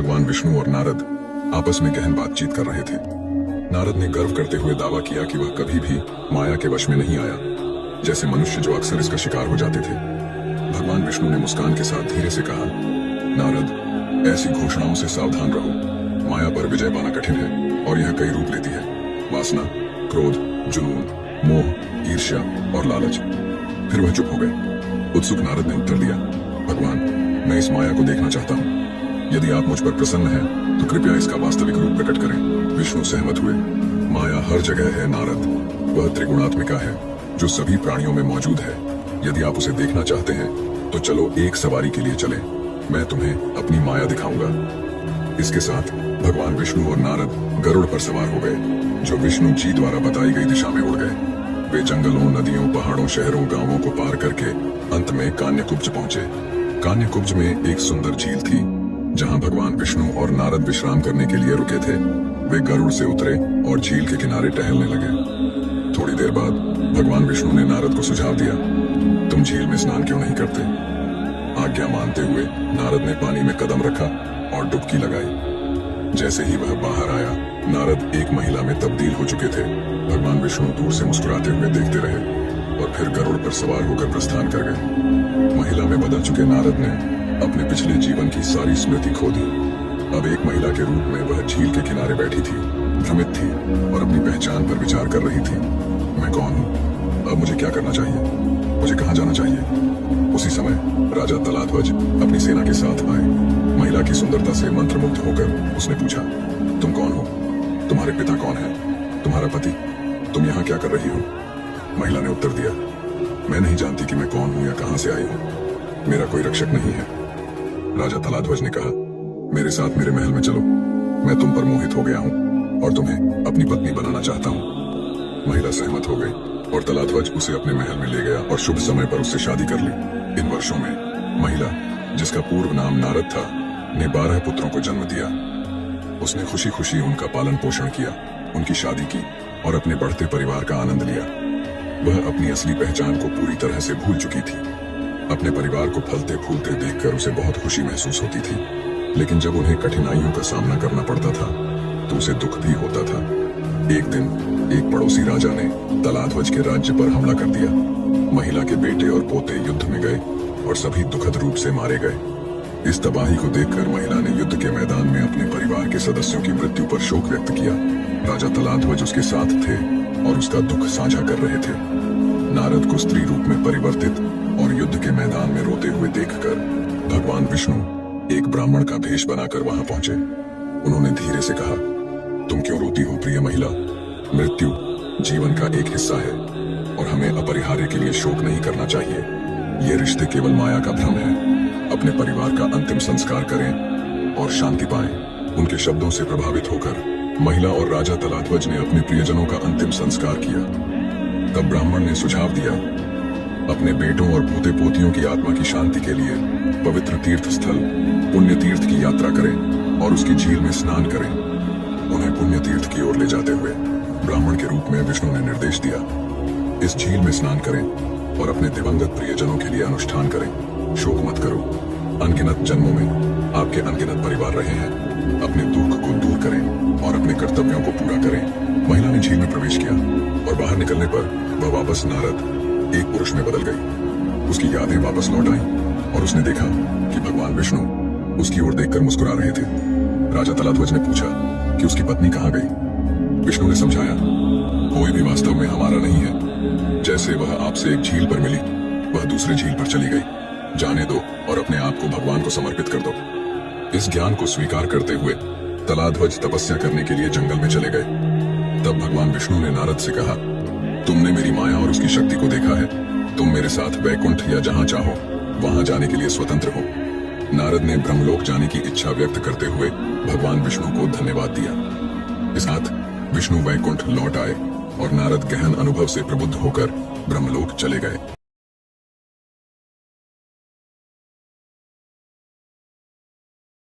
भगवान विष्णु और नारद आपस में गहन बातचीत कर रहे थे। नारद ने गर्व करते हुए दावा किया कि वह कभी भी माया के वश में नहीं आया, जैसे मनुष्य जो अक्सर इसका शिकार हो जाते थे। भगवान विष्णु ने मुस्कान के साथ धीरे से कहा, नारद, ऐसी घोषणाओं से सावधान रहो। माया पर विजय पाना कठिन है और यह कई रूप लेती है। वासना, क्रोध, जुनून, मोह, ईर्ष्या और लालच। फिर वह चुप हो गए। उत्सुक नारद ने उत्तर दिया, भगवान, मैं इस माया को देखना चाहता हूँ। यदि आप मुझ पर प्रसन्न हैं, तो कृपया इसका वास्तविक रूप प्रकट करें। विष्णु सहमत हुए। माया हर जगह है नारद। वह त्रिगुणात्मिका है जो सभी प्राणियों में मौजूद है। यदि आप उसे देखना चाहते हैं तो चलो एक सवारी के लिए चलें। मैं तुम्हें अपनी माया दिखाऊंगा। इसके साथ भगवान विष्णु और नारद गरुड़ पर सवार हो गए, जो विष्णु जी द्वारा बताई गई दिशा में उड़ गए। वे जंगलों, नदियों, पहाड़ों, शहरों, गांवों को पार करके अंत में कान्यकुब्ज पहुंचे। कान्यकुब्ज में एक सुंदर झील थी, जहां भगवान विष्णु और नारद विश्राम करने के लिए रुके थे। वे गरुड़ से उतरे और झील के किनारे टहलने लगे। थोड़ी देर बाद भगवान विष्णु ने नारद को सुझाव दिया, तुम झील में स्नान क्यों नहीं करते? आज्ञा मानते हुए नारद ने पानी में कदम रखा और डुबकी लगाई। जैसे ही वह बाहर आया, नारद एक महिला में तब्दील हो चुके थे। भगवान विष्णु दूर से मुस्कुराते हुए देखते रहे और फिर गरुड़ पर सवार होकर प्रस्थान कर गए। महिला में बदल चुके नारद ने अपने पिछले जीवन की सारी स्मृति खो दी। अब एक महिला के रूप में वह झील के किनारे बैठी थी, भ्रमित थी और अपनी पहचान पर विचार कर रही थी। मैं कौन हूँ? अब मुझे क्या करना चाहिए? मुझे कहाँ जाना चाहिए? उसी समय राजा तलाध्वज अपनी सेना के साथ आए। महिला की सुंदरता से मंत्रमुग्ध होकर उसने पूछा, तुम कौन हो? तुम्हारे पिता कौन है? तुम्हारा पति? तुम यहाँ क्या कर रही हो? महिला ने उत्तर दिया, मैं नहीं जानती कि मैं कौन हूँ या कहाँ से आई हूँ। मेरा कोई रक्षक नहीं है। राजा तलाध्वज ने कहा, मेरे साथ मेरे महल में चलो। मैं तुम पर मोहित हो गया हूँ और तुम्हें अपनी पत्नी बनाना चाहता हूँ। महिला सहमत हो गई और तलाध्वज उसे अपने महल में ले गया और शुभ समय पर उससे शादी कर ली। इन वर्षों में महिला, जिसका पूर्व नाम नारद था, ने 12 पुत्रों को जन्म दिया। उसने खुशी खुशी उनका पालन पोषण किया, उनकी शादी की और अपने बढ़ते परिवार का आनंद लिया। वह अपनी असली पहचान को पूरी तरह से भूल चुकी थी। अपने परिवार को फलते फूलते देखकर उसे बहुत खुशी महसूस होती थी, लेकिन जब उन्हें कठिनाइयों का सामना करना पड़ता था तो उसे दुख भी होता था। एक दिन एक पड़ोसी राजा ने तलाध्वज के राज्य पर हमला कर दिया। महिला के बेटे और पोते युद्ध में गए और सभी दुखद रूप से मारे गए। इस तबाही को देखकर महिला ने युद्ध के मैदान में अपने परिवार के सदस्यों की मृत्यु पर शोक व्यक्त किया। राजा तलाध्वज उसके साथ थे और उसका दुख साझा कर रहे थे। नारद को स्त्री रूप में परिवर्तित और युद्ध के मैदान में रोते हुए देखकर भगवान विष्णु एक ब्राह्मण का भेष बनाकर वहां पहुंचे। उन्होंने धीरे से कहा, तुम क्यों रोती हो प्रिय महिला? मृत्यु जीवन का एक हिस्सा है और हमें अपरिहार्य के लिए शोक नहीं करना चाहिए। ये रिश्ते केवल माया का भ्रम है। अपने परिवार का अंतिम संस्कार करें और शांति पाएं। उनके शब्दों से प्रभावित होकर महिला और राजा तलाध्वज ने अपने प्रियजनों का अंतिम संस्कार किया। तब ब्राह्मण ने सुझाव दिया, अपने बेटों और पोते पोतियों की आत्मा की शांति के लिए पवित्र तीर्थ स्थल पुण्य तीर्थ की यात्रा करें और उसकी झील में स्नान करें। उन्हें पुण्य तीर्थ की ओर ले जाते हुए ब्राह्मण के रूप में विष्णु ने निर्देश दिया, इस झील में स्नान करें और अपने दिवंगत प्रियजनों के लिए अनुष्ठान करें। शोक मत करो, अनगिनत जन्मों में आपके अनगिनत परिवार रहे हैं। अपने दुख को दूर करें और अपने कर्तव्यों को पूरा करें। महिला ने झील में प्रवेश किया और बाहर निकलने पर वह वापस नारद एक पुरुष में बदल गई। उसकी यादें वापस लौट आईं और उसने देखा कि भगवान विष्णु उसकी ओर देखकर मुस्कुरा रहे थे। राजा तलाध्वज ने पूछा कि उसकी पत्नी कहाँ गई? विष्णु ने समझाया, कोई भी वास्तव में हमारा नहीं है। जैसे वह आपसे एक झील पर मिली, वह दूसरे झील पर चली गई। जाने दो और अपने आप को भगवान को समर्पित कर दो। इस ज्ञान को स्वीकार करते हुए तलाध्वज तपस्या करने के लिए जंगल में चले गए। तब भगवान विष्णु ने नारद से कहा, तुमने मेरी माया और उसकी शक्ति को देखा है। तुम मेरे साथ वैकुंठ या जहां चाहो वहां जाने के लिए स्वतंत्र हो। नारद ने ब्रह्मलोक जाने की इच्छा व्यक्त करते हुए भगवान विष्णु को धन्यवाद दिया। इस साथ विष्णु वैकुंठ लौट आए और नारद गहन अनुभव से प्रबुद्ध होकर ब्रह्मलोक चले गए।